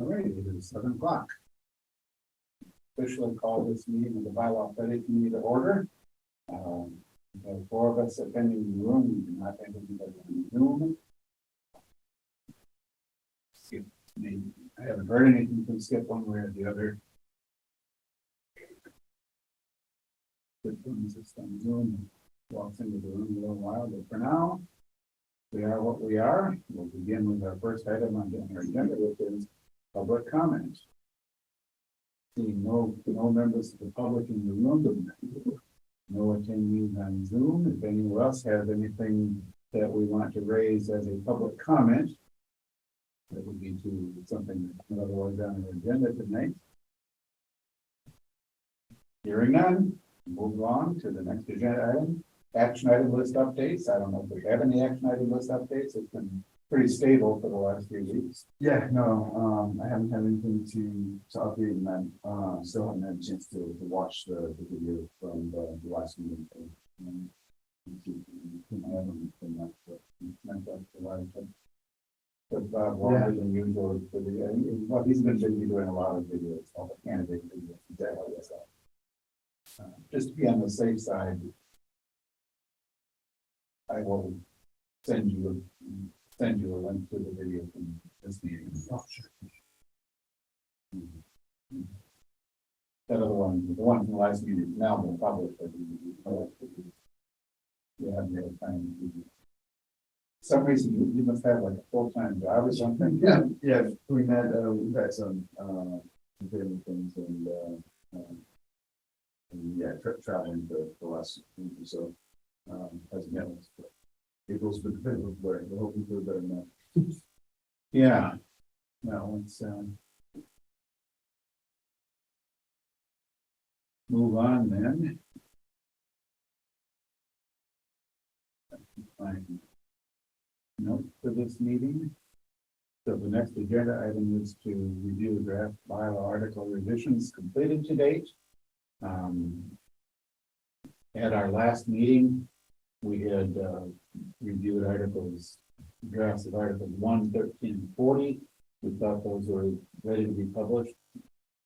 All right, it is 7 o'clock. Officially call this meeting of the Bylaw Study Committee to order. We have 4 of us attending the room. We do not have anybody on Zoom. Skip. I haven't heard anything from Skip one way or the other. Good things it's on Zoom. Walks into the room a little while, but for now, we are what we are. We'll begin with our first item on our agenda, which is public comment. Seeing no members of the public in the room, no attendees on Zoom. If anyone else has anything that we want to raise as a public comment, that would be to something that's not otherwise on our agenda tonight. Hearing none, move on to the next agenda item. Action item list updates. I don't know if we have any action item list updates. It's been pretty stable for the last few weeks. Yeah, no, I haven't had anything to update, and I still haven't had a chance to watch the video from the last meeting. But longer than usual for the, well, he's been busy doing a lot of videos, all the candidate videos, exactly. Just to be on the safe side, I will send you a link to the video from this meeting. Oh, sure. That other one, the one from the last meeting, is now been published. You have no time. For some reason, you must have like a full-time job or something. Yeah. We've had some family things and traveling for the last week or so. As a but April's been a bit of a blur. We're hoping for a better month. Yeah. No, it's move on then. Fine. Note for this meeting. So the next agenda item is to review the draft bylaw article revisions completed to date. At our last meeting, we had reviewed drafts of articles 1, 13, and 40. We thought those were ready to be published.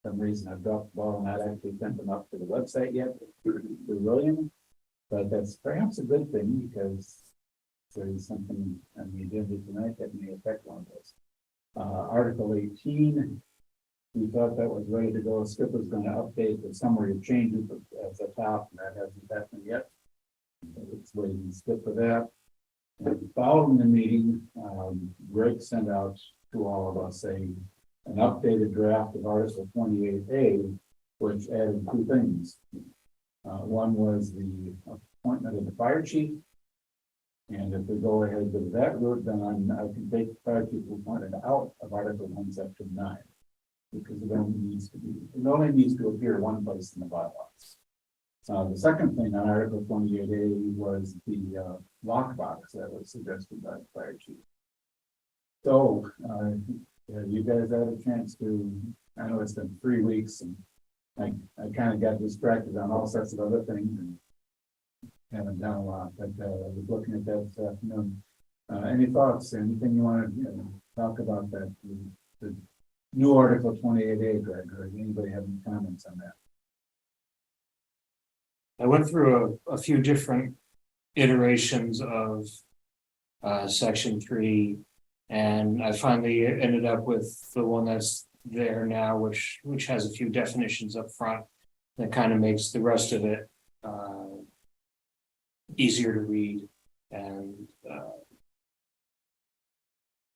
For some reason I've dropped the ball and not actually sent them up to the website yet to William. But that's perhaps a good thing because there's something on the agenda tonight that may affect one of those. Article 18. We thought that was ready to go. Skip was going to update the summary of changes at the top, and that hasn't happened yet. It's waiting to skip for that. And following the meeting, Greg sent out to all of us an updated draft of Article 28A, which added 2 things. One was the appointment of the fire chief. And if we go ahead with that route, then I can take the fire chief appointed out of Article 1, Section 9. Because it only needs to appear one place in the bylaws. The second thing on Article 28A was the lockbox that was suggested by the fire chief. So you guys had a chance to, I know it's been 3 weeks and I kind of got distracted on all sorts of other things and haven't done a lot, but I was looking at that this afternoon. Any thoughts, anything you want to talk about that? The new Article 28A, Greg, or does anybody have any comments on that? I went through a few different iterations of Section 3, and I finally ended up with the one that's there now, which has a few definitions up front that kind of makes the rest of it easier to read and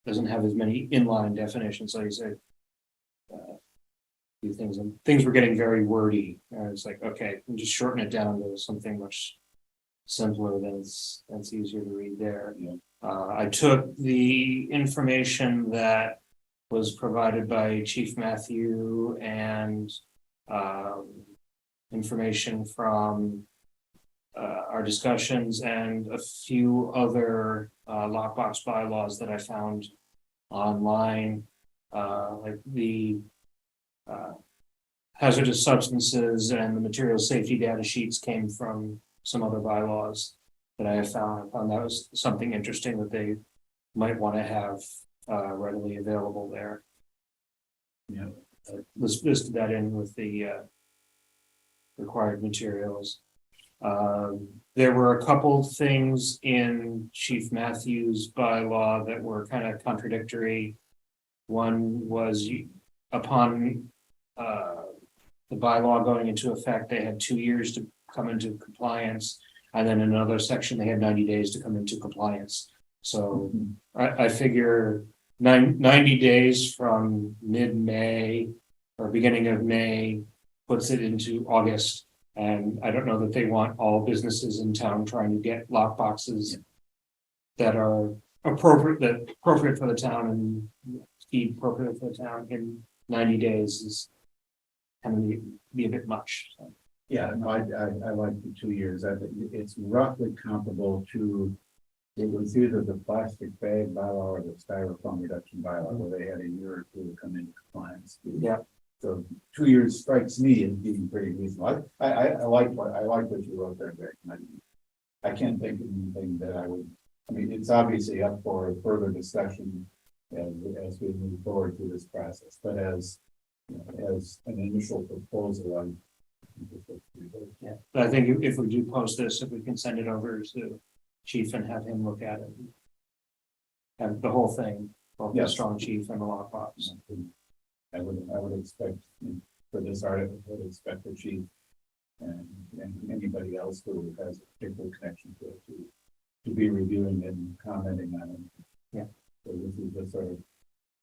doesn't have as many inline definitions. Like you said, few things and things were getting very wordy. It's like, okay, and just shorten it down to something much simpler that's easier to read there. Yeah. I took the information that was provided by Chief Matthew and information from our discussions and a few other lockbox bylaws that I found online, like the hazardous substances and the material safety data sheets came from some other bylaws that I have found. I found that was something interesting that they might want to have readily available there. Yeah. listed that in with the required materials. There were a couple things in Chief Matthews' bylaw that were kind of contradictory. One was upon the bylaw going into effect, they had 2 years to come into compliance. And then in another section, they had 90 days to come into compliance. So I figure 90 days from mid-May or beginning of May puts it into August. And I don't know that they want all businesses in town trying to get lock boxes that are appropriate for the town and be appropriate for the town in 90 days is kind of be a bit much. So. Yeah, no, I like the 2 years. I think it's roughly comparable to, it was either the plastic bag bylaw or the styrofoam reduction bylaw, where they had a year or two to come into compliance. Yeah. So 2 years strikes me as being pretty reasonable. I like what you wrote there, Greg. I can't think of anything that I mean, it's obviously up for further discussion as we move forward through this process, but as an initial proposal, Yeah, but I think if we do post this, if we can send it over to Chief and have him look at it. And the whole thing, both the Yes. strong chief and the lockbox. I would expect for this article, I would expect the chief and anybody else who has a particular connection to it to be reviewing and commenting on it. Yeah. So this is the sort of,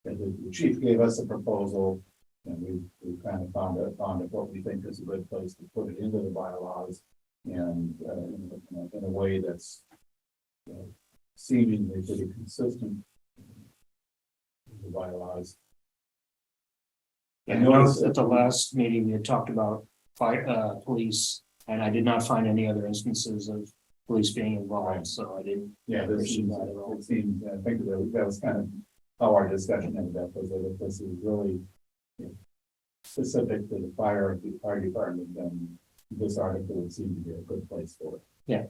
the chief gave us a proposal and we kind of found what we think is a good place to put it into the bylaws and in a way that's seemingly pretty consistent with the bylaws. I noticed at the last meeting, we had talked about police, and I did not find any other instances of police being involved, so I didn't. Yeah, this seems, it seemed, I think that was kind of how our discussion ended up, was that if this is really specific to the fire department, then this article would seem to be a good place for it. Yeah.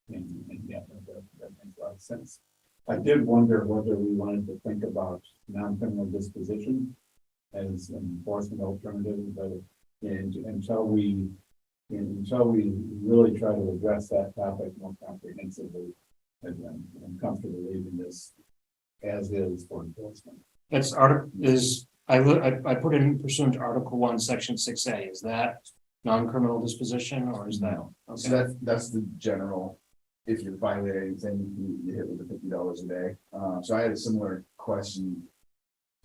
And yeah, that makes a lot of sense. I did wonder whether we wanted to think about non-criminal disposition as an enforcement alternative, but until we really try to address that topic more comprehensively, I'm comfortable leaving this as is for enforcement. That's I put in pursuant to Article 1, Section 6A. Is that non-criminal disposition or is that? Okay. So that's the general, if you're violating anything, you hit with the $50 a day. So I had a similar question,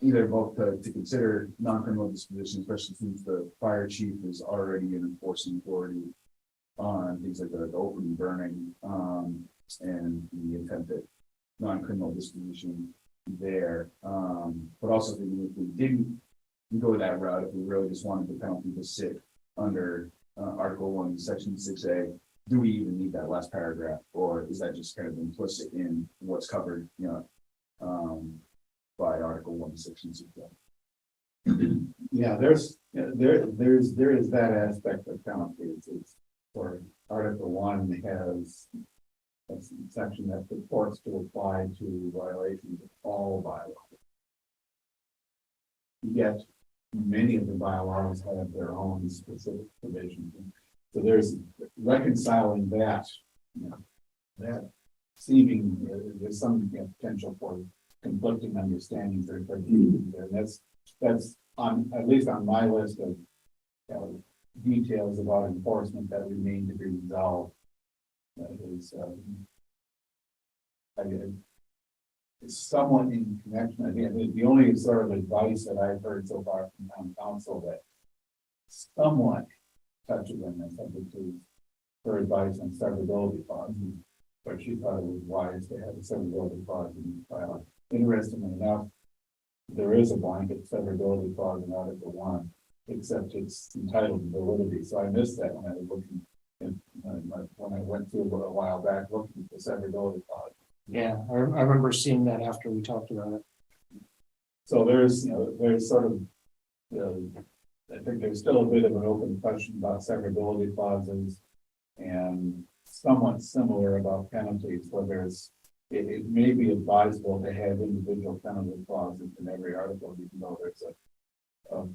either both to consider non-criminal disposition, especially since the fire chief is already an enforcing authority on things like the open burning, and the attempted non-criminal disposition there. But also thinking if we didn't go that route, if we really just wanted the penalty to sit under Article 1, Section 6A, do we even need that last paragraph, or is that just kind of implicit in what's covered, by Article 1, Section 6A? Yeah, there is that aspect of penalties. It's for Article 1 has a section that purports to apply to violations of all bylaws. Yet many of the bylaws have their own specific provisions. So there's reconciling that, that seeming there's some potential for conflicting understandings there. And that's on, at least on my list of details about enforcement that remain to be resolved. It's somewhat in connection. I think the only sort of advice that I've heard so far from town council that somewhat touches on this subject is her advice on severability clauses, but she thought it was wise to have a severability clause in the bylaw. Interestingly enough, there is a blanket severability clause in Article 1, except it's entitled to validity. So I missed that when I was looking when I went through a while back looking at the severability clause. Yeah, I remember seeing that after we talked about it. So there's sort of, I think there's still a bit of an open question about severability clauses and somewhat similar about penalties, whether it may be advisable to have individual penalty clauses in every article, even though there's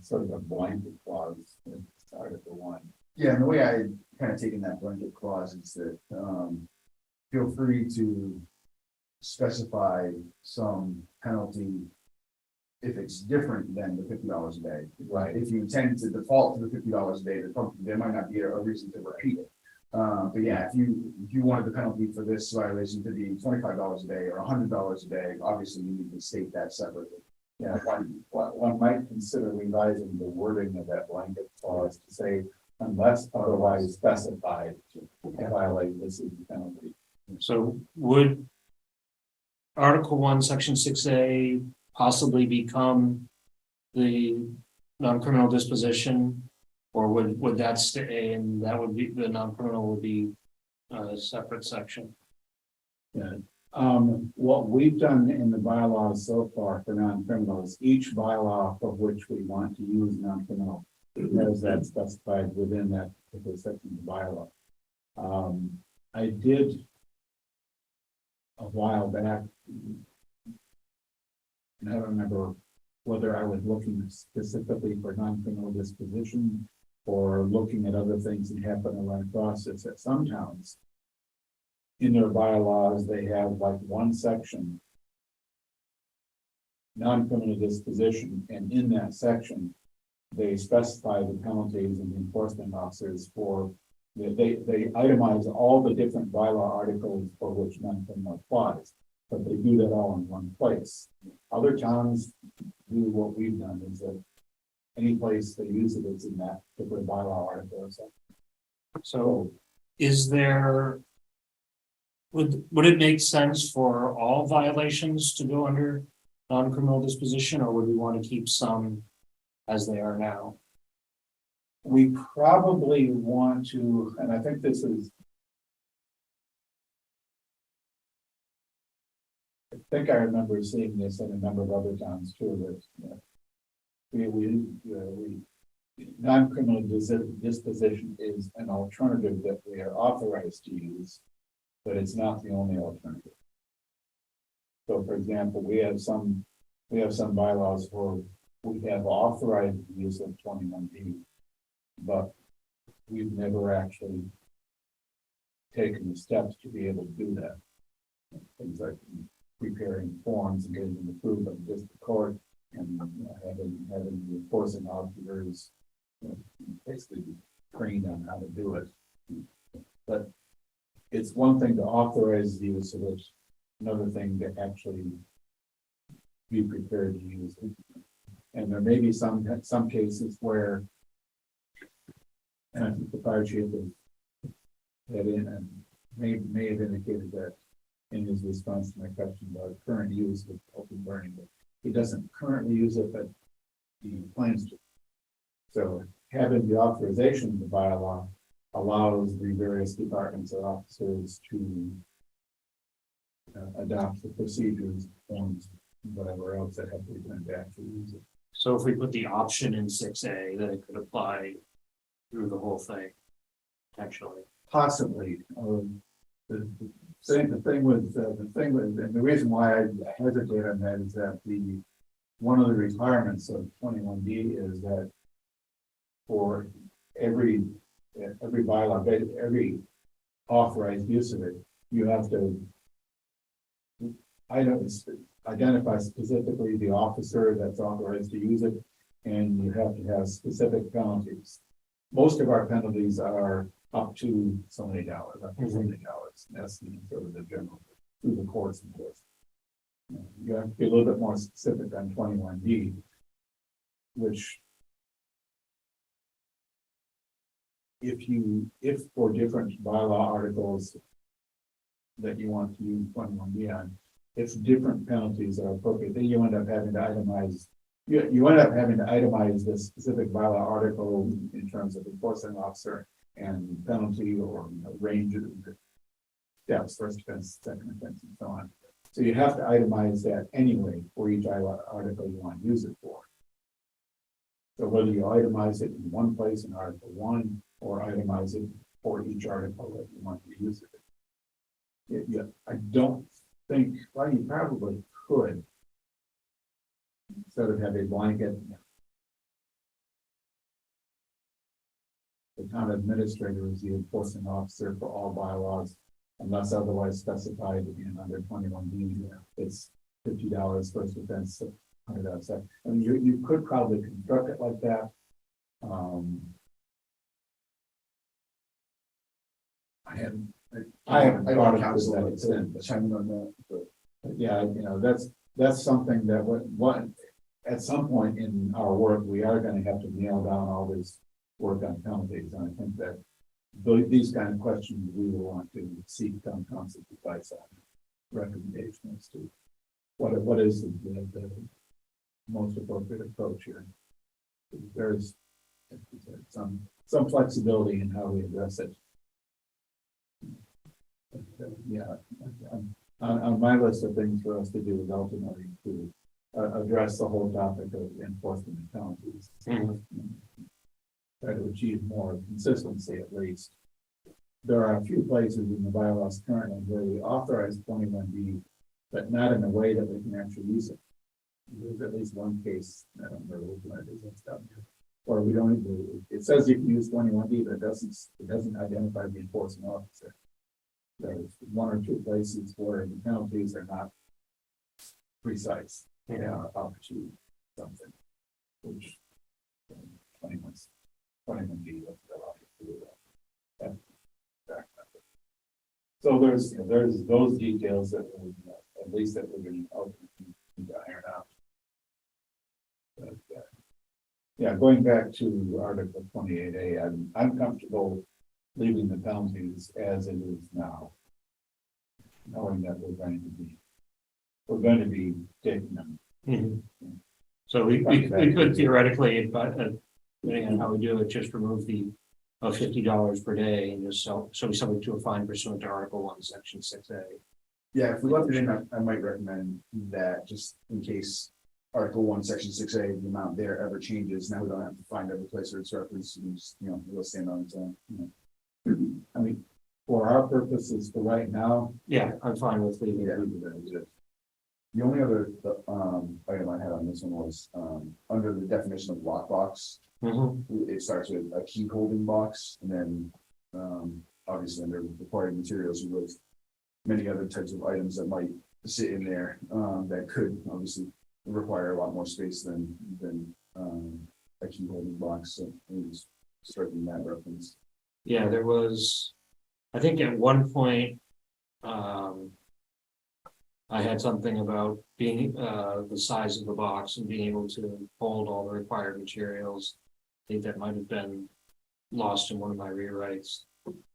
sort of a blanket clause in Article 1. Yeah, and the way I kind of taken that blanket clause is that, feel free to specify some penalty if it's different than the $50 a day. Right. If you intend to default to the $50 a day, there might not be a reason to repeat it. But yeah, if you wanted the penalty for this violation to be $25 a day or $100 a day, obviously you need to state that separately. Yeah, one might consider revising the wording of that blanket clause to say, unless otherwise specified, to violate this is the penalty. So would Article 1, Section 6A possibly become the non-criminal disposition? Or would that stay, and that would be, the non-criminal would be a separate section? Yeah. What we've done in the bylaws so far for non-criminals, each bylaw of which we want to use non-criminal has that specified within that particular section of the bylaw. I did a while back, and I don't remember whether I was looking specifically for non-criminal disposition or looking at other things that happen around the process at some towns. In their bylaws, they have like one section, non-criminal disposition, and in that section, they specify the penalties and the enforcement officers for, they itemize all the different bylaw articles for which non-criminal applies, but they do that all in one place. Other towns do what we've done, is that any place they use it, it's in that particular bylaw article or something. So is there, would it make sense for all violations to go under non-criminal disposition, or would we want to keep some as they are now? We probably want to, and I think this is, I think I remember seeing this in a number of other towns too, that we non-criminal disposition is an alternative that we are authorized to use, but it's not the only alternative. So, for example, we have some bylaws where we have authorized the use of 21D, but we've never actually taken the steps to be able to do that. Things like preparing forms and getting them approved by the district court, and having the enforcing officers basically trained on how to do it. But it's one thing to authorize the use of it, another thing to actually be prepared to use it. And there may be some cases where, and I think the fire chief had in and may have indicated that in his response to my question about current use of open burning, but he doesn't currently use it, but he plans to. So having the authorization of the bylaw allows the various departments or officers to adopt the procedures, forms, whatever else that have to be done to actually use it. So if we put the option in 6A, then it could apply through the whole thing, potentially. Possibly. The thing with, and the reason why I hesitate on that is that one of the requirements of 21D is that for every bylaw, every authorized use of it, you have to identify specifically the officer that's authorized to use it, and you have to have specific penalties. Most of our penalties are up to so many dollars, up to so many dollars. That's the sort of the general through the courts, of course. You have to be a little bit more specific on 21D, which if for different bylaw articles that you want to use 21D on, if different penalties are appropriate, then you end up having to itemize. You end up having to itemize the specific bylaw article in terms of enforcing officer and penalty or range of steps, first offense, second offense, and so on. So you have to itemize that anyway for each article you want to use it for. So whether you itemize it in one place in Article 1 or itemize it for each article that you want to use it. Yeah, I don't think, well, you probably could sort of have a blanket town administrator is the enforcing officer for all bylaws unless otherwise specified in under 21B. It's $50 first offense, $100. I mean, you could probably construct it like that. I haven't I thought don't of it to counsel that to extent, but chime in on that, but yeah, that's something that what at some point in our work, we are gonna have to nail down all this work on penalties, and I think that these kind of questions, we will want to seek town council advice on recommendation as to what is the most appropriate approach here. There's some flexibility in how we address it. Yeah, on my list of things for us to do is ultimately to address the whole topic of enforcement and penalties. Try to achieve more consistency at least. There are a few places in the bylaws currently where we authorize 21B, but not in a way that we can actually use it. There's at least one case, I don't remember which one it is, that's down here. Or we don't, it says you can use 21B, but it doesn't identify the enforcing officer. There's one or two places where the penalties are not precise. They are up to something, which 21B doesn't allow you to do that. So there's those details that we, at least that we're going to iron out. But, yeah, going back to Article 28A, I'm comfortable leaving the penalties as it is now, knowing that we're going to be taking them. Mm-hmm. So we could theoretically, but depending on how we do it, just remove the $50 per day and just so we subject to a fine pursuant to Article 1, Section 6A. yeah, if we left it in, I might recommend that just in case Article 1, Section 6A, the amount there ever changes, now we don't have to find every place where it's referenced, and just, it'll stand on its own. I mean, for our purposes for right now, Yeah, I'm fine with leaving it. The only other item I had on this one was under the definition of lockbox. Mm-hmm. It starts with a key holding box, and then obviously under required materials, with many other types of items that might sit in there that could obviously require a lot more space than a key holding box. So we just striking that reference. Yeah, there was, I think at one point, I had something about being the size of the box and being able to hold all the required materials. I think that might have been lost in one of my rewrites.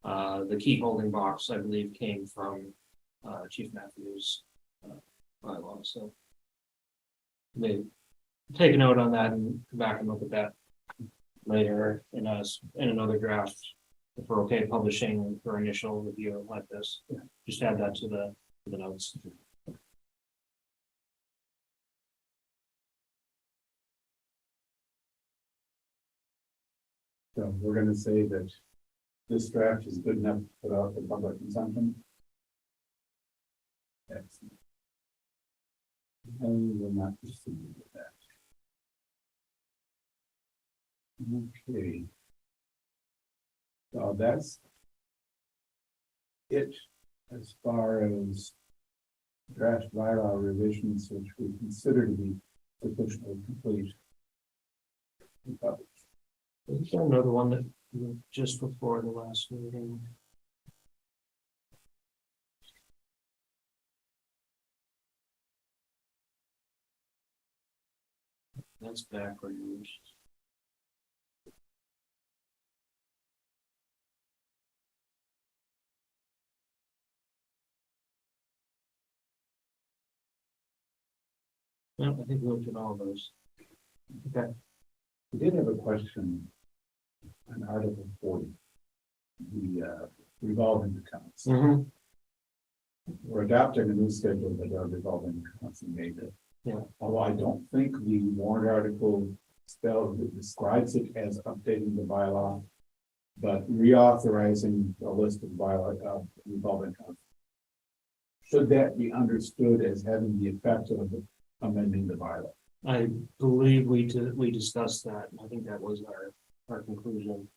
The key holding box, I believe, came from Chief Matthews' bylaw. So maybe take a note on that and come back and look at that later in another draft. If we're okay publishing for initial review like this, just add that to the notes. so we're going to say that this draft is good enough to put out for public consumption. Excellent. And we will not proceed with that. Okay. So that's it as far as draft bylaw revisions, which we consider to be sufficiently complete. Is there another one that just before the last meeting? That's backwards. No, I think we looked at all of those. Okay. We did have a question on Article 40, the revolving accounts. Mm-hmm. We're adopting a new schedule that our revolving accounts in May. Yeah. Although I don't think the warrant article describes it as updating the bylaw, but reauthorizing the list of bylaw revolving accounts. Should that be understood as having the effect of amending the bylaw? I believe we discussed that. I think that was our conclusion.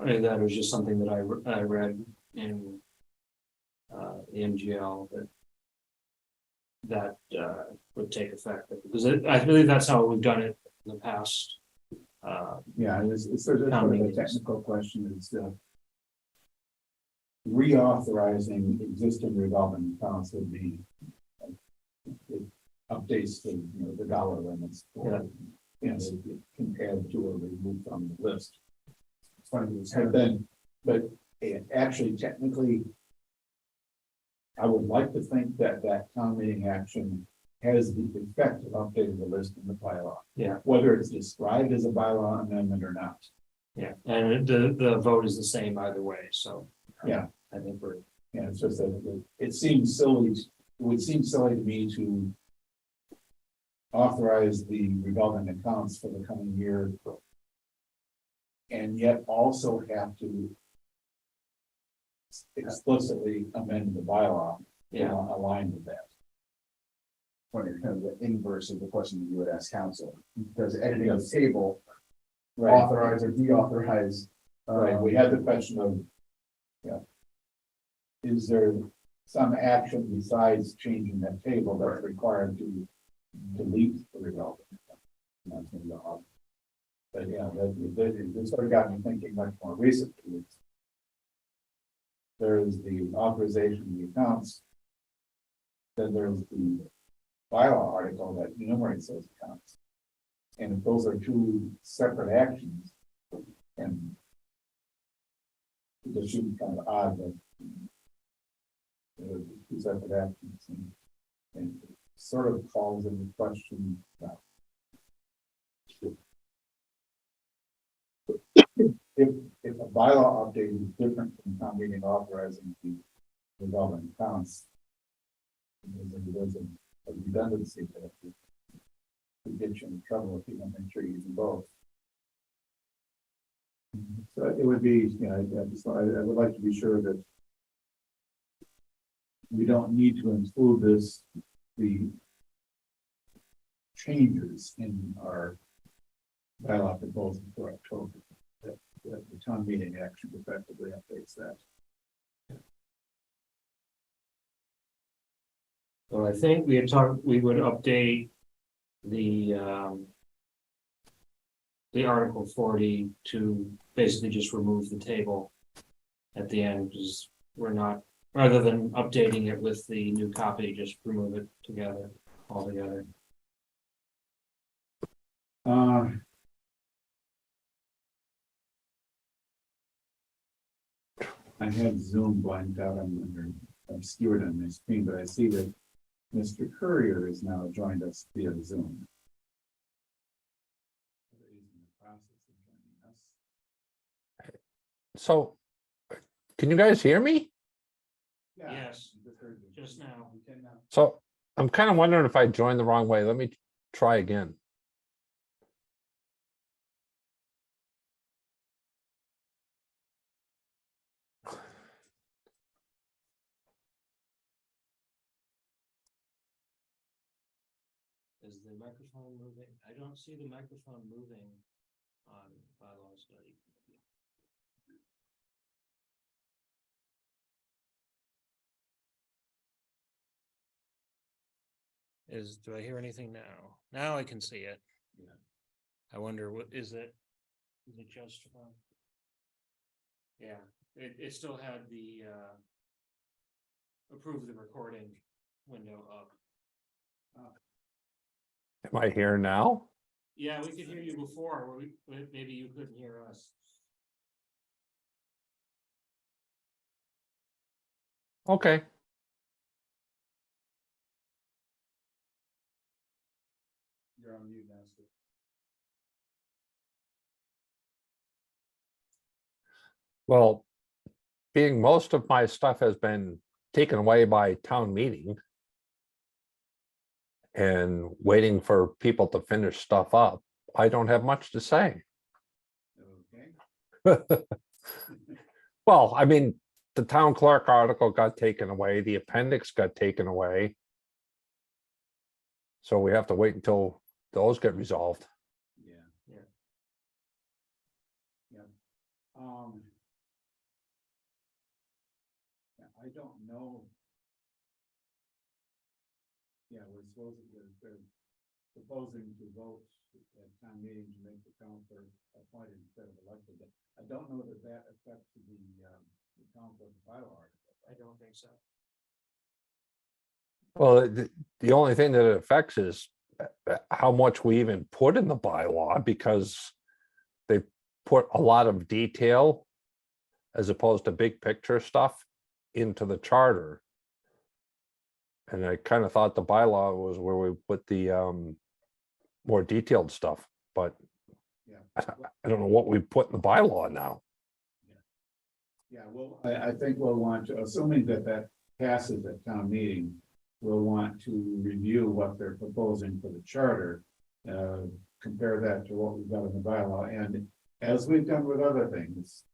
And that was just something that I read in the MGL that would take effect, because I believe that's how we've done it in the past. Yeah, it's sort of a technical question, is reauthorizing existing revolving accounts would be it updates the, the dollar limits for, compared to a remove from the list. It's funny, it's And then, but actually technically, I would like to think that town meeting action has the effect of updating the list in the bylaw. Yeah. Whether it's described as a bylaw amendment or not. Yeah, and the vote is the same either way, so. Yeah. I think we're. Yeah, it's just that it seems silly, it would seem silly to me to authorize the revolving accounts for the coming year and yet also have to explicitly amend the bylaw to align with that. funny, kind of the inverse of the question that you would ask council. Does editing the table Right, authorize or deauthorize? right, we had the question of, is there some action besides changing that table that's required to delete the revolving? That's gonna be odd. But yeah, that sort of got me thinking much more recently. There is the authorization of the accounts. Then there's the bylaw article that enumerates those accounts. And if those are two separate actions, and it just seems kind of odd that two separate actions, and it sort of calls into question. If a bylaw update is different from town meeting authorizing the revolving accounts, there's a redundancy that could get you in trouble if you don't make sure you do both. So it would be, I would like to be sure that we don't need to include the changes in our bylaw proposal for October. That the town meeting action effectively updates that. So I think we had talked, we would update the Article 40 to basically just remove the table at the end, because we're not, rather than updating it with the new copy, just remove it together, all together. I had Zoom blanked out on obscured on my screen, but I see that Mr. Courier has now joined us via Zoom. So, can you guys hear me? Yes, just now. So, I'm kind of wondering if I joined the wrong way. Let me try again. Is the microphone moving? I don't see the microphone moving on bylaw study. Do I hear anything now? Now I can see it. Yeah. I wonder, what is it? Is it just yeah, it still had the approve the recording window up. Am I here now? Yeah, we could hear you before, maybe you couldn't hear us. Okay. You're on mute now, Steve. Well, being most of my stuff has been taken away by town meeting and waiting for people to finish stuff up, I don't have much to say. Okay. Well, I mean, the town clerk article got taken away, the appendix got taken away. So we have to wait until those get resolved. Yeah. Yeah, I don't know. Yeah, we're supposed to, they're proposing to vote at town meeting to make the counselor appointed instead of elected. I don't know that that affects the counselor bylaw article. I don't think so. Well, the only thing that it affects is how much we even put in the bylaw, because they put a lot of detail as opposed to big picture stuff into the charter. And I kind of thought the bylaw was where we put the more detailed stuff, but Yeah. I don't know what we put in the bylaw now. Yeah, well, I think we'll want to, assuming that that passes at town meeting, we'll want to review what they're proposing for the charter. Compare that to what we've got in the bylaw, and as we've done with other things.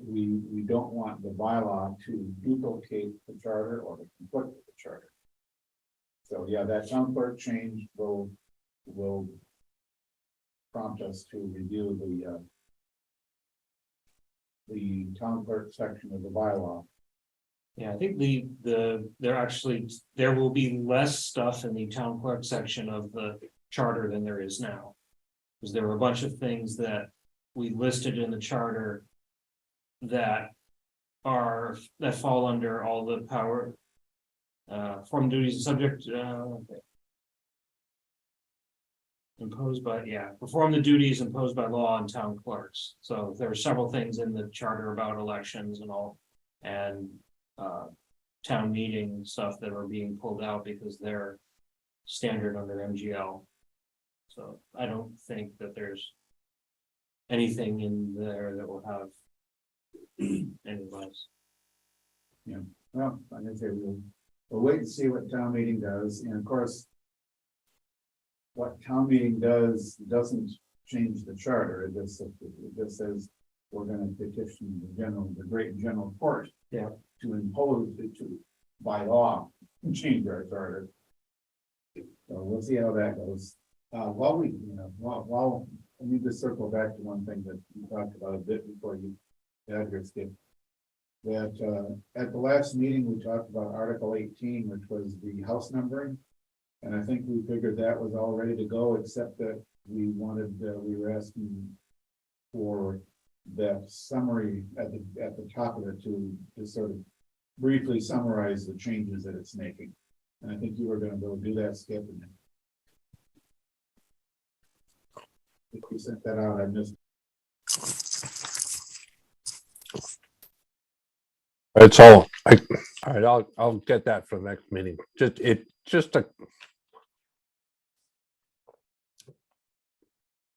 We don't want the bylaw to duplicate the charter or to conflict with the charter. So yeah, that town clerk change will prompt us to review the town clerk section of the bylaw. Yeah, I think there will be less stuff in the town clerk section of the charter than there is now. Because there were a bunch of things that we listed in the charter that fall under all the power. Form duties and subject, imposed by, perform the duties imposed by law on town clerks. So there are several things in the charter about elections and all, and town meeting stuff that are being pulled out because they're standard under MGL. So I don't think that there's anything in there that will have any less. Yeah, well, like I say, we'll wait and see what town meeting does, and of course. What town meeting doesn't change the charter, it just says we're gonna petition the great general court. Yeah. To impose it by law, change our charter. So we'll see how that goes. While I need to circle back to one thing that you talked about a bit before you got here, Skip. That at the last meeting, we talked about Article 18, which was the house numbering. And I think we figured that was all ready to go, except that we were asking for that summary at the top of it to sort of briefly summarize the changes that it's making. And I think you were gonna go do that, Skip. And if you sent that out, I missed. It's all right. I'll get that for the next meeting. Just to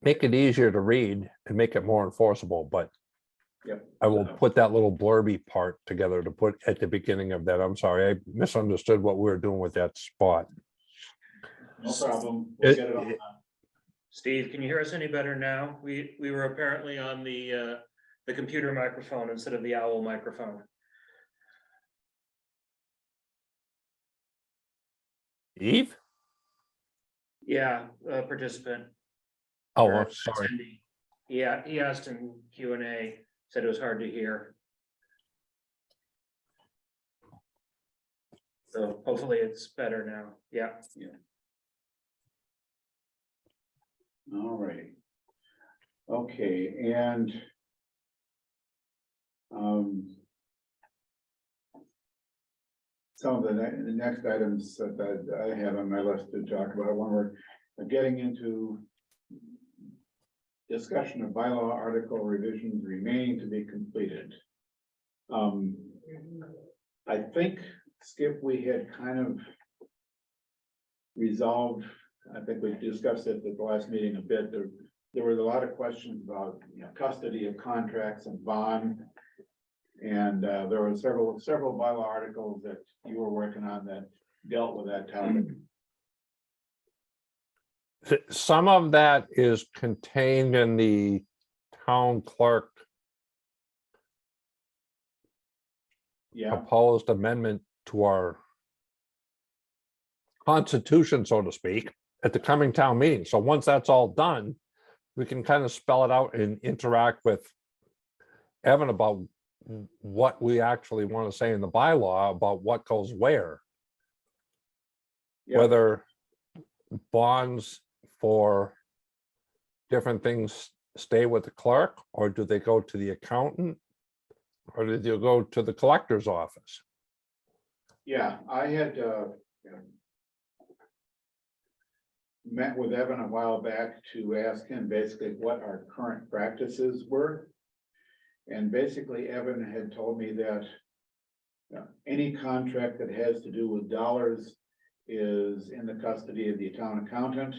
make it easier to read and make it more enforceable, but Yep. I will put that little blurby part together to put at the beginning of that. I'm sorry, I misunderstood what we were doing with that spot. No problem. We'll get it on. Steve, can you hear us any better now? We were apparently on the computer microphone instead of the owl microphone. Eve? Yeah, participant. Oh, or I'm sorry. attendee. Yeah, he asked in Q&A, said it was hard to hear. So hopefully it's better now. Yeah. All right. Okay, and some of the next items that I have on my list to talk about when we're getting into discussion of bylaw article revisions remaining to be completed. I think, Skip, we had kind of resolved, I think we discussed it at the last meeting a bit. There were a lot of questions about, custody of contracts and bond. And there were several bylaw articles that you were working on that dealt with that topic. Some of that is contained in the town clerk proposed amendment to our constitution, so to speak, at the coming town meeting. So once that's all done, we can kind of spell it out and interact with Evan about what we actually want to say in the bylaw about what goes where. Yeah. Whether bonds for different things stay with the clerk, or do they go to the accountant? Or do they go to the collector's office? Yeah, I had, met with Evan a while back to ask him basically what our current practices were. And basically Evan had told me that any contract that has to do with dollars is in the custody of the town accountant.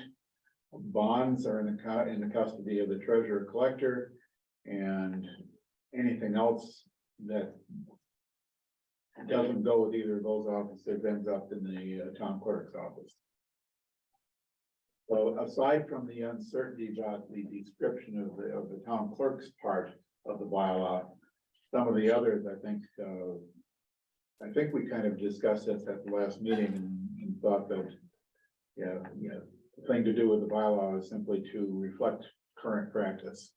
Bonds are in the custody of the treasurer collector, and anything else that doesn't go with either of those offices ends up in the town clerk's office. So aside from the uncertainty about the description of the town clerk's part of the bylaw, some of the others, I think we kind of discussed this at the last meeting and thought that, the thing to do with the bylaw is simply to reflect current practice.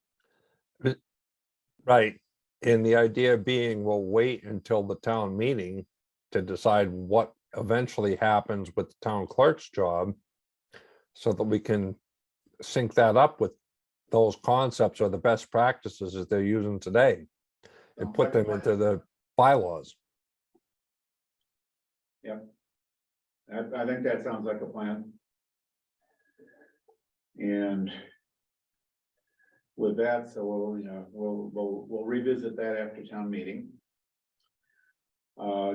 Right. And the idea being, we'll wait until the town meeting to decide what eventually happens with the town clerk's job, so that we can sync that up with those concepts or the best practices that they're using today and put them into the bylaws. I think that sounds like a plan. And with that, so we'll revisit that after town meeting.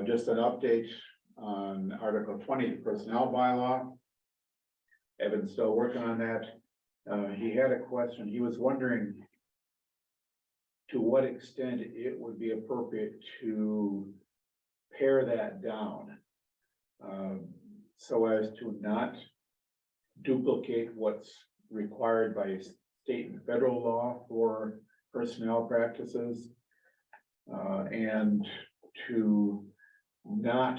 Just an update on Article 20, the personnel bylaw. Evan's still working on that. He had a question. He was wondering to what extent it would be appropriate to pare that down, so as to not duplicate what's required by state and federal law for personnel practices, and to not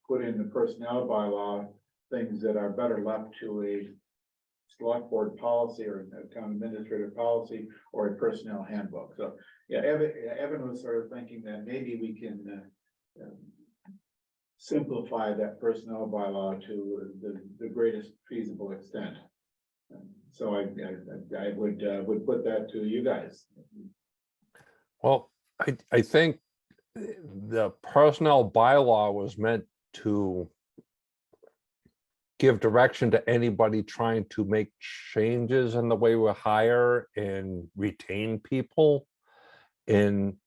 put in the personnel bylaw things that are better left to a select board policy or a town administrative policy or a personnel handbook. So yeah, Evan was sort of thinking that maybe we can simplify that personnel bylaw to the greatest feasible extent. So I would put that to you guys. Well, I think the personnel bylaw was meant to give direction to anybody trying to make changes in the way we hire and retain people. In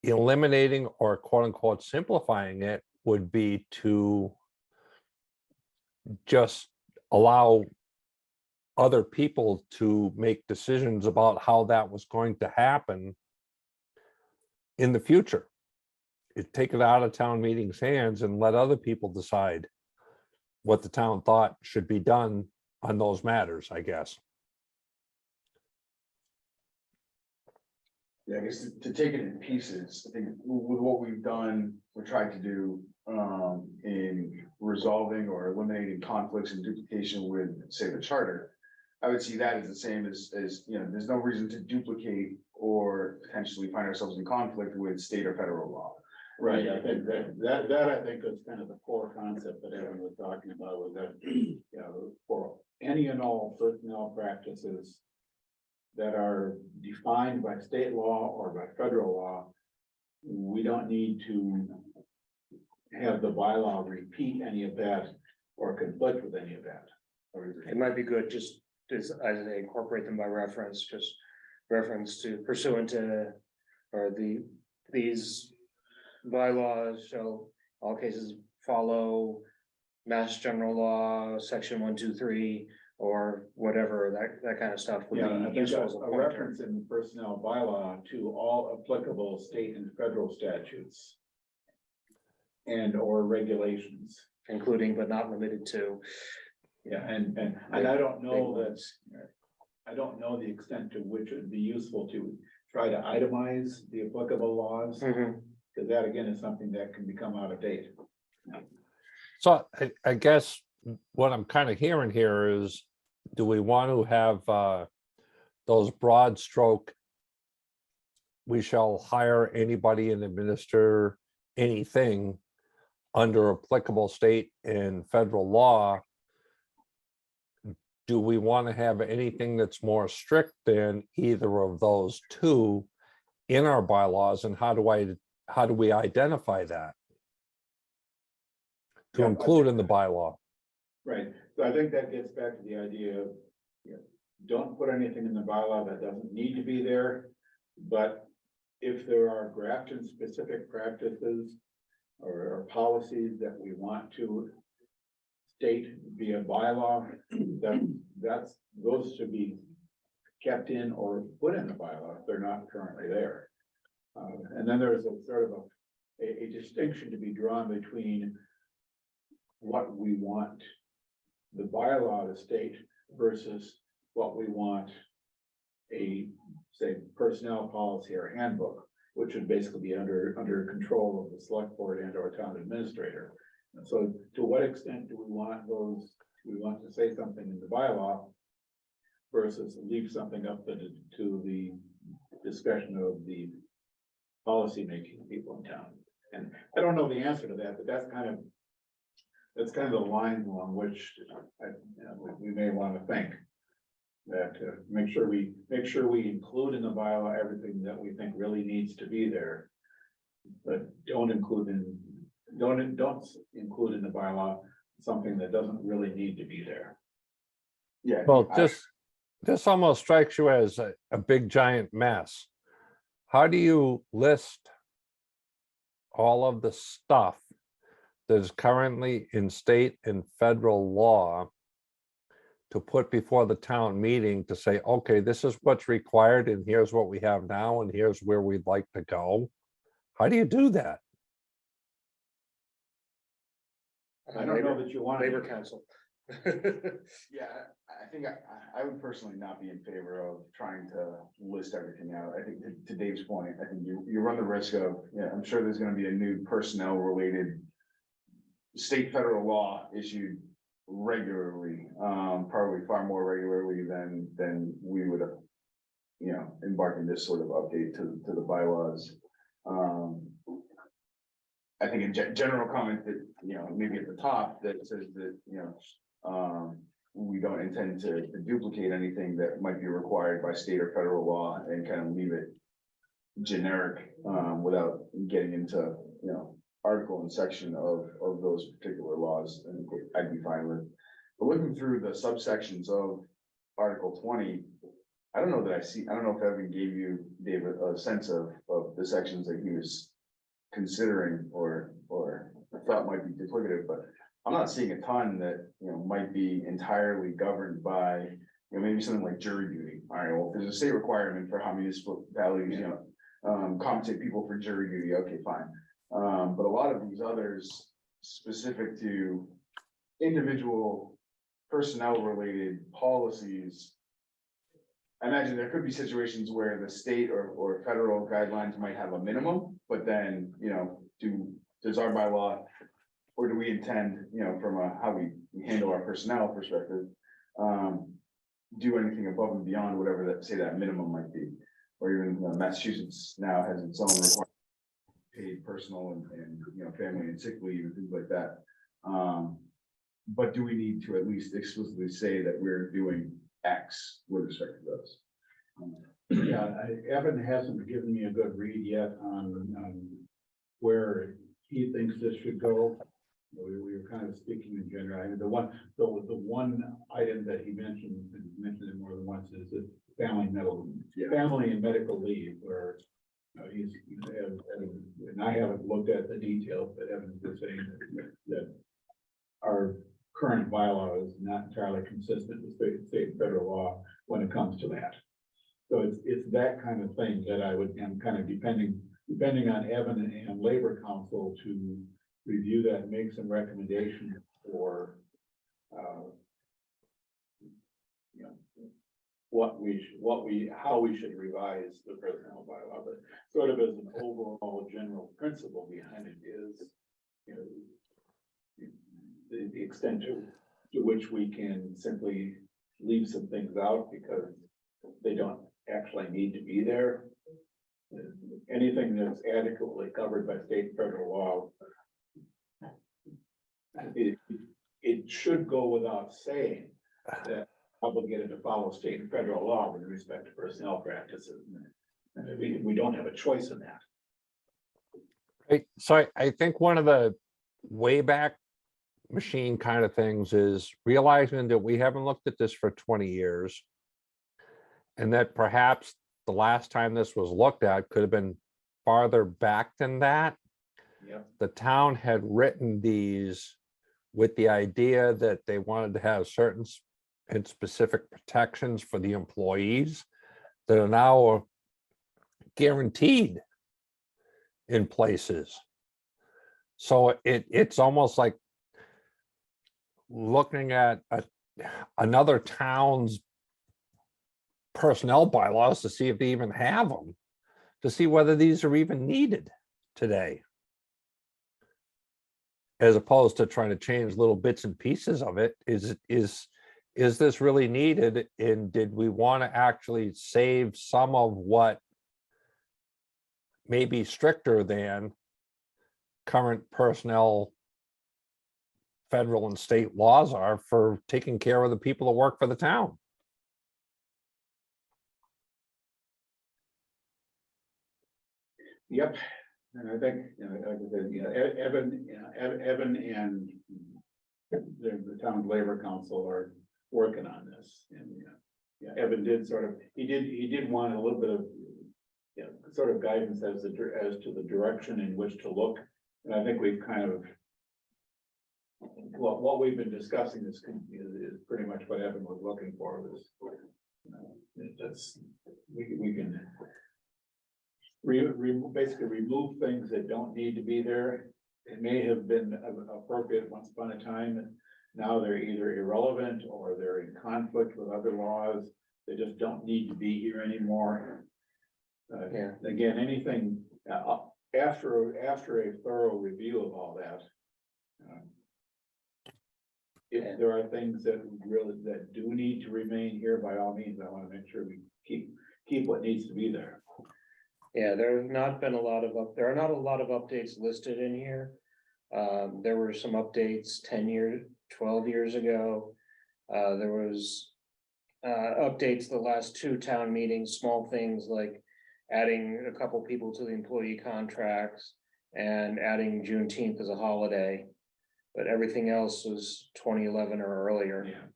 eliminating or quote unquote simplifying it would be to just allow other people to make decisions about how that was going to happen in the future. Take it out of town meeting's hands and let other people decide what the town thought should be done on those matters, I guess. Yeah, I guess to take it in pieces, I think with what we've done, we tried to do in resolving or eliminating conflicts and duplication with, say, the charter. I would see that as the same as, there's no reason to duplicate or potentially find ourselves in conflict with state or federal law. Right, I think that I think is kind of the core concept that Evan was talking about, was that, for any and all personnel practices that are defined by state law or by federal law, we don't need to have the bylaw repeat any of that or conflict with any of that. It might be good just as they incorporate them by reference, just reference to pursuant to, or these bylaws shall all cases follow Mass General Law, section 1, 2, 3, or whatever, that kind of stuff would Yeah, be useful as a a pointer. reference in the personnel bylaw to all applicable state and federal statutes and or regulations. Including but not limited to. Yeah, and I don't know that, I don't know the extent to which it would be useful to try to itemize the applicable laws, because that again is something that can become out of date. So I guess what I'm kind of hearing here is, do we want to have those broad stroke we shall hire anybody and administer anything under applicable state and federal law. Do we want to have anything that's more strict than either of those two in our bylaws, and how do we identify that to Yeah, I include think- in the bylaw? Right, so I think that gets back to the idea of, you know, don't put anything in the bylaw that doesn't need to be there. But if there are Grafton specific practices or policies that we want to state via bylaw, those should be kept in or put in the bylaw if they're not currently there. And then there's a sort of a distinction to be drawn between what we want the bylaw to state versus what we want a, say, personnel policy or handbook, which would basically be under control of the select board and or town administrator. And so to what extent do we want those, do we want to say something in the bylaw versus leave something up to the discussion of the policy-making people in town? And I don't know the answer to that, but that's kind of the line along which we may want to think. That make sure we include in the bylaw everything that we think really needs to be there. But don't include in the bylaw something that doesn't really need to be there. Yeah. Well, this almost strikes you as a big giant mess. How do you list all of the stuff that is currently in state and federal law to put before the town meeting to say, okay, this is what's required and here's what we have now and here's where we'd like to go? How do you do that? I don't know that you want Labor Council. Yeah, I think I would personally not be in favor of trying to list everything out. I think to Dave's point, I think you run the risk of, yeah, I'm sure there's gonna be a new personnel related state federal law issued regularly, probably far more regularly than we would have, embark in this sort of update to the bylaws. I think a general comment that, maybe at the top that says that, we don't intend to duplicate anything that might be required by state or federal law and kind of leave it generic, without getting into, article and section of those particular laws, and I'd be fine with. But looking through the subsections of Article 20, I don't know if Evan gave you, David, a sense of the sections that he was considering or thought might be duplicative, but I'm not seeing a ton that, might be entirely governed by, maybe something like jury duty. All right, well, if there's a state requirement for how municipalities, compensate people for jury duty, okay, fine. But a lot of these others specific to individual personnel related policies, I imagine there could be situations where the state or federal guidelines might have a minimum, but then, does our bylaw, or do we intend, from how we handle our personnel perspective, do anything above and beyond whatever that minimum might be? Or even Massachusetts now has its own requirement, paid personal and family and sick leave and things like that. But do we need to at least explicitly say that we're doing X with respect to those? Yeah, Evan hasn't given me a good read yet on where he thinks this should go. We were kind of speaking in general. I mean, the one item that he mentioned it more than once is the family and medical leave, where and I haven't looked at the details, but Evan's been saying that our current bylaw is not entirely consistent with state and federal law when it comes to that. So it's that kind of thing that am kind of depending on Evan and Labor Council to review that and make some recommendations for how we should revise the personnel bylaw, but sort of as an overall general principle behind it is, the extent to which we can simply leave some things out because they don't actually need to be there. anything that's adequately covered by state and federal law. It should go without saying that obligated to follow state and federal law with respect to personnel practices. And we don't have a choice in that. Right, so I think one of the way back machine kind of things is realizing that we haven't looked at this for 20 years. And that perhaps the last time this was looked at could have been farther back than that. Yep. The town had written these with the idea that they wanted to have certain and specific protections for the employees that are now guaranteed in places. So it's almost like looking at another town's personnel bylaws to see if they even have them, to see whether these are even needed today. As opposed to trying to change little bits and pieces of it, is this really needed? And did we want to actually save some of what may be stricter than current personnel, federal and state laws are for taking care of the people that work for the town? Yep, and I think, like I said, Evan and the town's labor council are working on this. And Evan did he did want a little bit of sort of guidance as to the direction in which to look. And I think we've kind of, well, what we've been discussing is pretty much what Evan was looking for. Was we can basically remove things that don't need to be there. It may have been appropriate once upon a time, and now they're either irrelevant or they're in conflict with other laws. They just don't need to be here anymore. Again, anything after a thorough review of all that, if there are things that do need to remain here, by all means, I want to make sure we keep what needs to be there. Yeah, there have not been a lot of there are not a lot of updates listed in here. There were some updates 10 years, 12 years ago. There was updates the last two town meetings, small things like adding a couple people to the employee contracts and adding Juneteenth as a holiday. But everything else was 2011 or earlier. Yeah.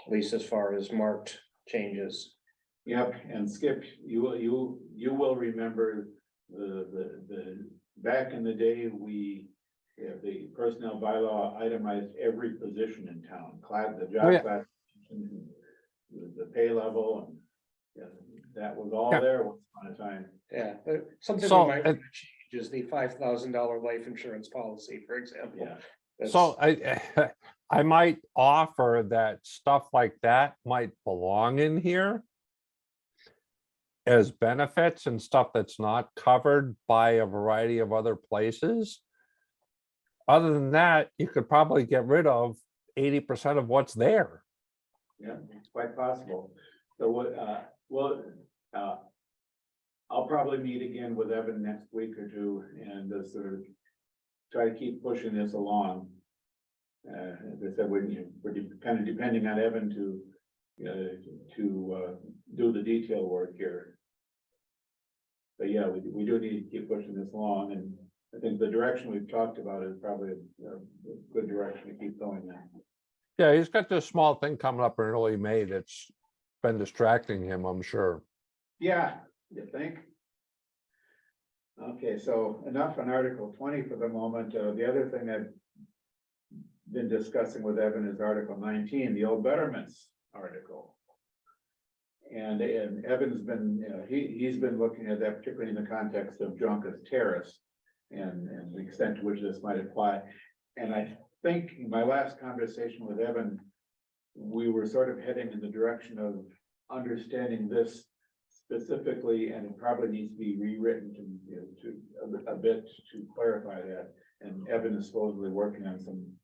At least as far as marked changes. Yep, and Skip, you will remember the back in the day, the personnel bylaw itemized every position in town, the job class, the pay level, and that was all there once upon a time. Yeah, but something So, we might want to change is the $5,000 life insurance policy, for example. Yeah. So I might offer that stuff like that might belong in here as benefits and stuff that's not covered by a variety of other places. Other than that, you could probably get rid of 80% of what's there. Yeah, it's quite possible. So I'll probably meet again with Evan next week or two and sort of try to keep pushing this along. As I said, we're kind of depending on Evan to do the detail work here. But yeah, we do need to keep pushing this along, and I think the direction we've talked about is probably a good direction to keep going in. Yeah, he's got this small thing coming up in early May that's been distracting him, I'm sure. Yeah, you think? Okay, so enough on Article 20 for the moment. The other thing I've been discussing with Evan is Article 19, the old betterments article. And Evan's been, he's been looking at that, particularly in the context of Junkers Terrace and the extent to which this might apply. And I think in my last conversation with Evan, we were sort of heading in the direction of understanding this specifically, and it probably needs to be rewritten to a bit to clarify that. And Evan is supposedly working on some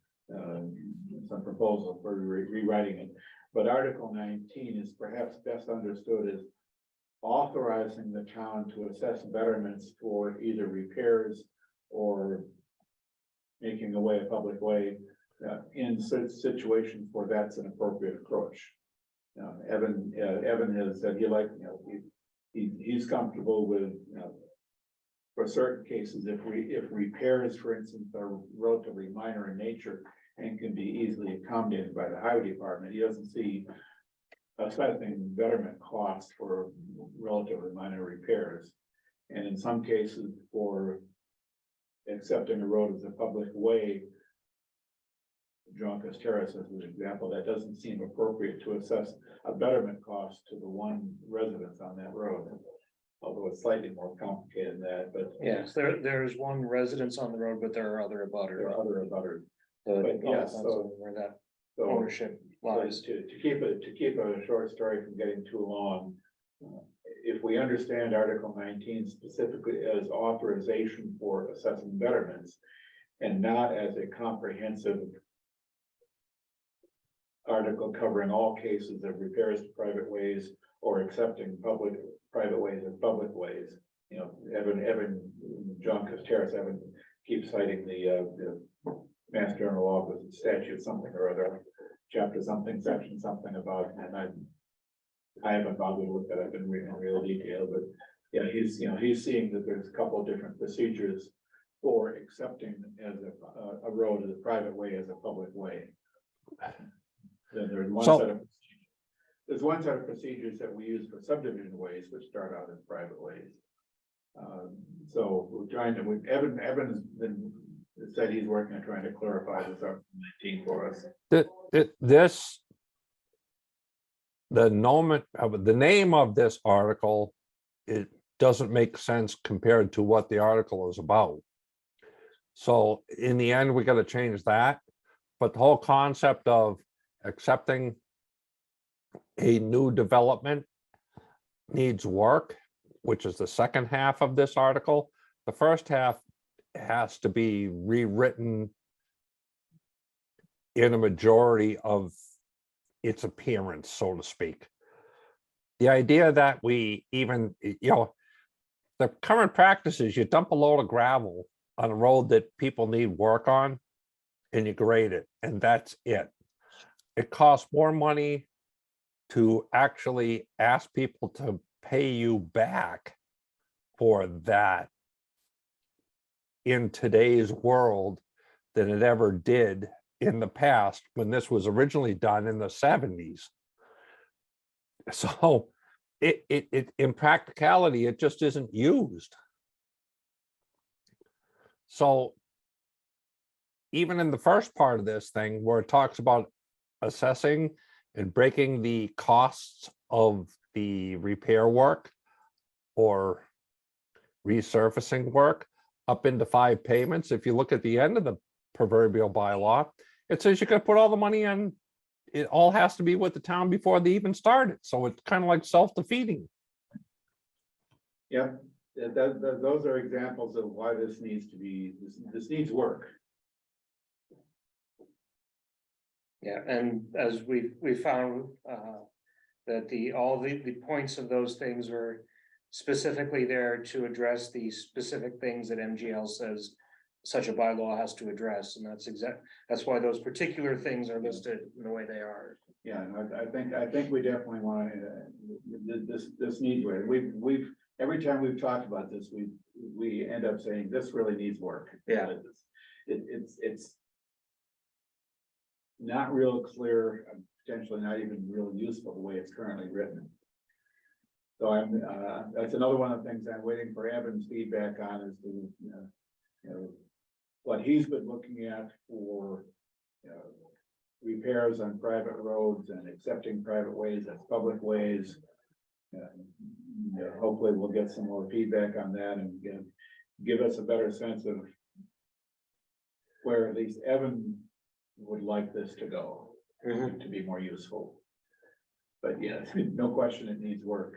proposal for rewriting it. But Article 19 is perhaps best understood as authorizing the town to assess betterments for either repairs or making a way a public way, in situations where that's an appropriate approach. Evan has said he's comfortable with, for certain cases, if repairs, for instance, are relatively minor in nature and can be easily accommodated by the highway department, he doesn't see assessing betterment costs for relatively minor repairs. And in some cases, for accepting a road as a public way, Juncus Terrace as an example, that doesn't seem appropriate to assess a betterment cost to the one residence on that road. Although it's slightly more complicated than that, but Yes, there's one residence on the road, but there are other abutters. there are other abutters. So but it all yes, depends so- on where that So ownership lies. to keep a short story from getting too long, if we understand Article 19 specifically as authorization for assessing betterments and not as a comprehensive article covering all cases of repairs to private ways or accepting private ways as public ways. Evan, John Terrace, Evan keeps citing the Mass General Law with statute something or other, chapter something, section something about, and I haven't bothered to look that up in real detail, but yeah, he's seeing that there's a couple of different procedures for accepting as a road as a private way as a public way. Then there's one set of procedures that we use for subdivision ways, which start out as private ways. So we're trying to, Evan has been said he's working on trying to clarify this Article 19 for us. The name of this article, it doesn't make sense compared to what the article is about. So in the end, we got to change that. But the whole concept of accepting a new development needs work, which is the second half of this article. The first half has to be rewritten in a majority of its appearance, so to speak. The idea that we even, the current practice is you dump a load of gravel on a road that people need work on and you grade it, and that's it. It costs more money to actually ask people to pay you back for that in today's world than it ever did in the past when this was originally done in the 70s. So it in practicality, it just isn't used. So even in the first part of this thing where it talks about assessing and breaking the costs of the repair work or resurfacing work up into 5 payments, if you look at the end of the proverbial bylaw, it says you can put all the money in. It all has to be with the town before they even started. So it's kind of like self-defeating. Yeah, those are examples of why this needs to be, this needs work. Yeah, and as we found that all the points of those things are specifically there to address the specific things that MGL says such a bylaw has to address, and that's why those particular things are listed in the way they are. Yeah, and I think we definitely want this needs work. We've every time we've talked about this, we end up saying this really needs work. Yeah. It's not real clear, potentially not even real useful the way it's currently written. So that's another one of the things I'm waiting for Evan's feedback on is to, what he's been looking at for repairs on private roads and accepting private ways as public ways. Hopefully we'll get some more feedback on that and give us a better sense of where at least Evan would like this to go to be more useful. But yeah, no question it needs work.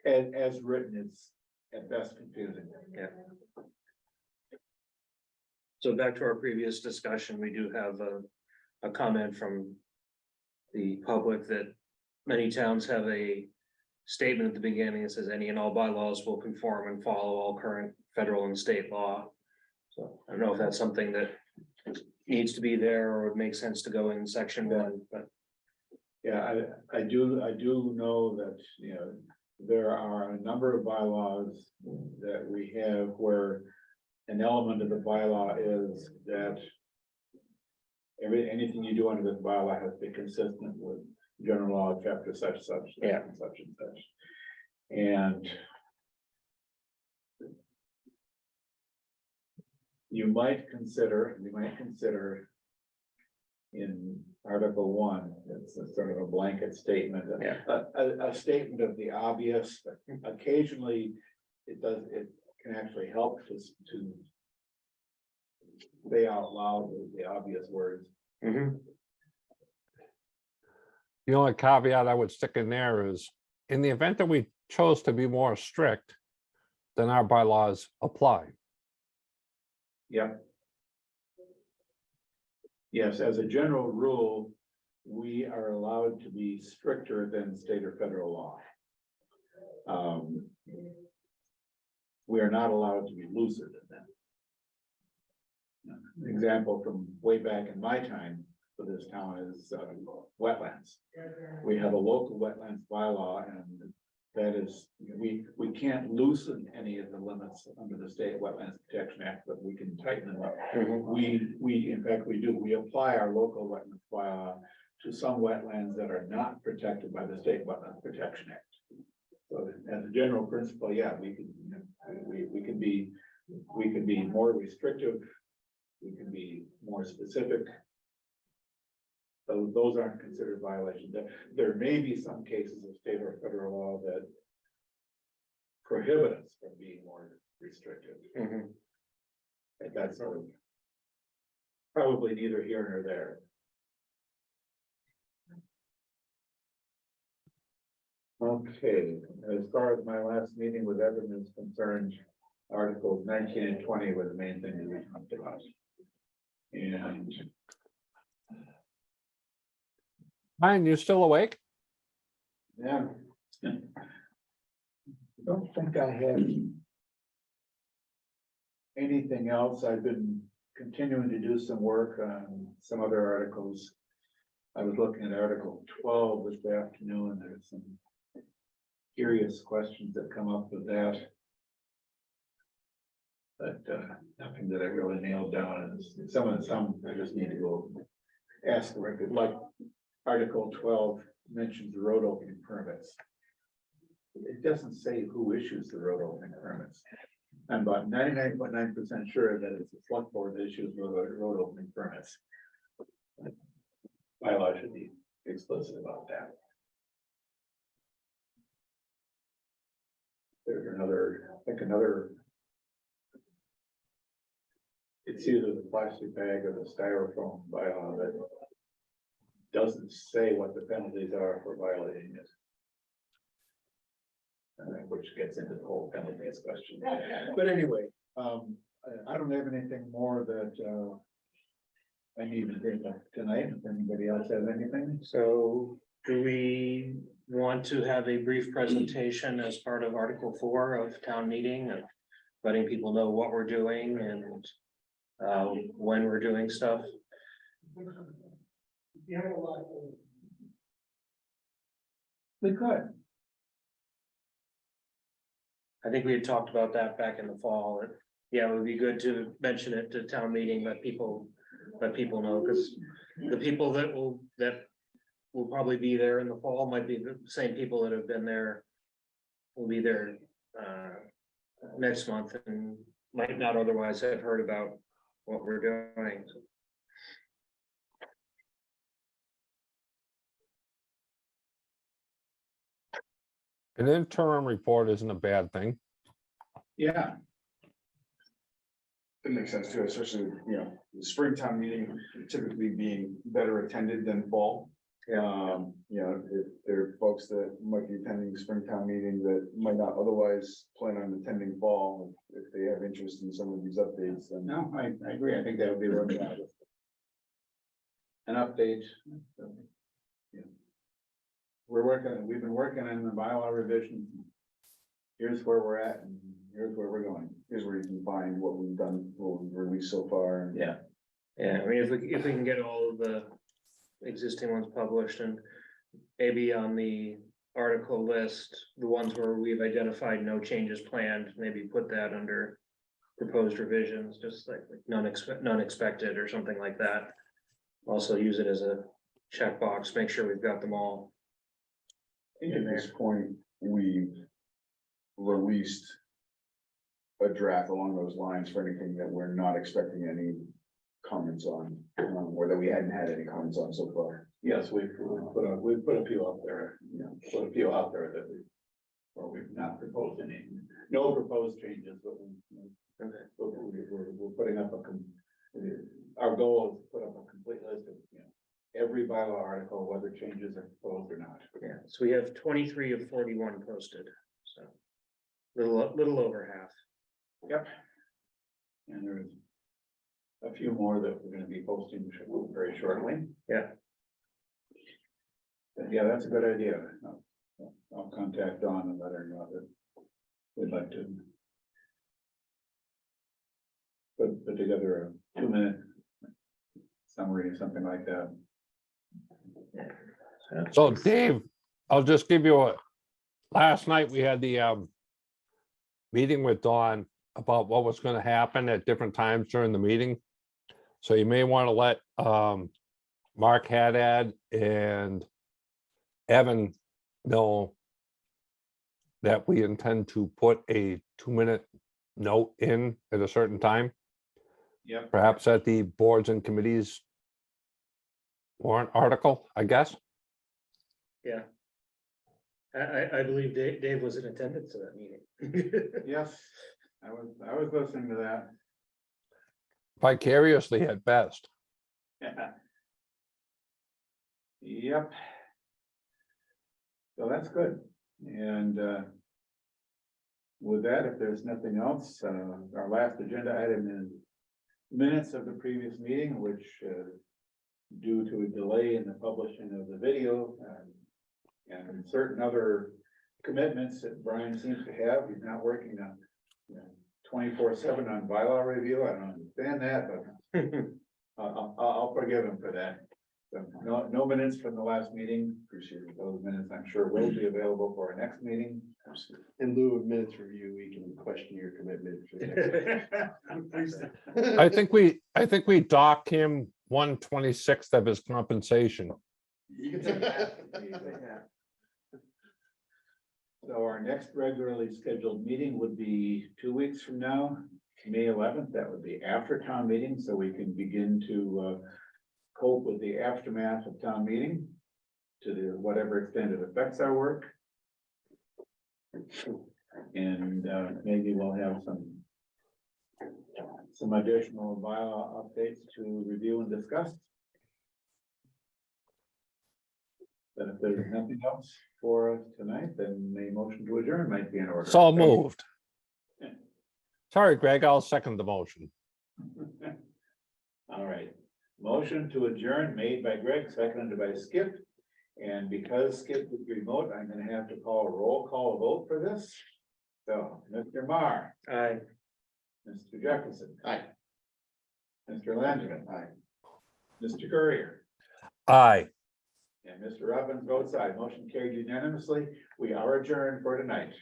As written, it's at best confusing. Yeah. So back to our previous discussion, we do have a comment from the public that many towns have a statement at the beginning that says any and all bylaws will conform and follow all current federal and state law. So I don't know if that's something that needs to be there or would make sense to go in section one, but. Yeah, I do know that, you know, there are a number of bylaws that we have where an element of the bylaw is that anything you do under this bylaw has to be consistent with general law, chapter such, Yeah. and such and such. And you might consider in Article 1, it's a sort of a blanket statement, Yeah. a statement of the obvious. Occasionally, it can actually help to say out loud the obvious words. Mhm. The only caveat I would stick in there is, in the event that we chose to be more strict, then our bylaws apply. Yep. Yes, as a general rule, we are allowed to be stricter than state or federal law. We are not allowed to be looser than that. An example from way back in my time for this town is wetlands. We have a local wetlands bylaw, and that is, we can't loosen any of the limits under the State Wetlands Protection Act, but we can tighten them up. In fact, we apply our local wetlands bylaw to some wetlands that are not protected by the State Wetlands Protection Act. So as a general principle, yeah, we can be more restrictive. We can be more specific. Those aren't considered violations. There may be some cases of state or federal law that prohibit us from being more restrictive. Mhm. And that's sort of probably neither here nor there. Okay, as far as my last meeting with Evan is concerned, Articles 19 and 20 were the main things that we talked about. And Ryan, you still awake? yeah. I don't think I have anything else. I've been continuing to do some work on some other articles. I was looking at Article 12 this afternoon. There's some curious questions that come up with that. But nothing that I really nailed down. And some I just need to go ask the record, like Article 12 mentions road opening permits. It doesn't say who issues the road opening permits. I'm about 99.9% sure that it's the select board that issues road opening permits. Bylaw should be explicit about that. There's another, I think another. It's either the plastic bag or the styrofoam bylaw that doesn't say what the penalties are for violating it. Which gets into the whole penalties question. But anyway, I don't have anything more that I need to bring up tonight. If anybody else has anything. So do we want to have a brief presentation as part of Article 4 of town meeting and letting people know what we're doing and when we're doing stuff? We could. I think we had talked about that back in the fall. Yeah, it would be good to mention it to town meeting, let people know, because the people that will probably be there in the fall might be the same people that have been there. Will be there next month and might not otherwise have heard about what we're doing. An interim report isn't a bad thing. Yeah, It makes sense too, especially, the springtime meeting typically being better attended than fall. If there are folks that might be attending the springtime meeting that might not otherwise plan on attending fall, if they have interest in some of these updates, then. no, I agree. I think that would be worth an update. Yeah. we've been working on the bylaw revision. Here's where we're at and here's where we're going. Here's where you can find what we've done, what we've released so far. And Yeah. Yeah, I mean, if we can get all of the existing ones published and maybe on the article list, the ones where we've identified no changes planned, maybe put that under proposed revisions, just like none expected or something like that. Also use it as a checkbox, make sure we've got them all. I think at this point, we've released a draft along those lines for anything that we're not expecting any comments on, or that we hadn't had any comments on so far. Yes, we've put a few out there, put a few out there that or we've not proposed any, no proposed changes, but we're putting up our goal is to put up a complete list of, every bylaw article, whether changes are proposed or not. Yeah, so we have 23 of 41 posted, so little over half. Yep. And there's a few more that we're gonna be posting very shortly. Yeah. But yeah, that's a good idea. I'll contact Dawn and let her know that we'd like to put together a 2-minute summary or something like that. So Dave, I'll just give you last night we had the meeting with Dawn about what was gonna happen at different times during the meeting. So you may want to let Mark Haddad and Evan know that we intend to put a 2-minute note in at a certain time, Yep. perhaps at the boards and committees warrant article, I guess. Yeah. I believe Dave was in attendance to that meeting. Yes, I was listening to that. Vicariously at best. Yep. So that's good. And with that, if there's nothing else, our last agenda item is minutes of the previous meeting, which due to a delay in the publishing of the video and certain other commitments that Brian seems to have, he's not working on 24/7 on bylaw review. I don't understand that, but I'll forgive him for that. So no minutes from the last meeting. Appreciate those minutes. I'm sure will be available for our next meeting. In lieu of minutes review, we can question your commitment. For the next I think we dock him 1/26 of his compensation. You can take that. You can take that. So our next regularly scheduled meeting would be 2 weeks from now, May 11th. That would be after town meeting, so we can begin to cope with the aftermath of town meeting to whatever extent it affects our work. And maybe we'll have some additional bylaw updates to review and discuss. But if there's nothing else for us tonight, then the motion to adjourn might be in order. So moved. Sorry, Greg, I'll second the motion. All right, motion to adjourn made by Greg, seconded by Skip. And because Skip is remote, I'm gonna have to call a roll call vote for this. So, Mr. Marr, Aye. Mr. Jefferson. Aye. Mr. Langevin. Aye. Mr. Courier. Aye. And Mr. Robbins votes aye. Motion carried unanimously. We are adjourned for tonight.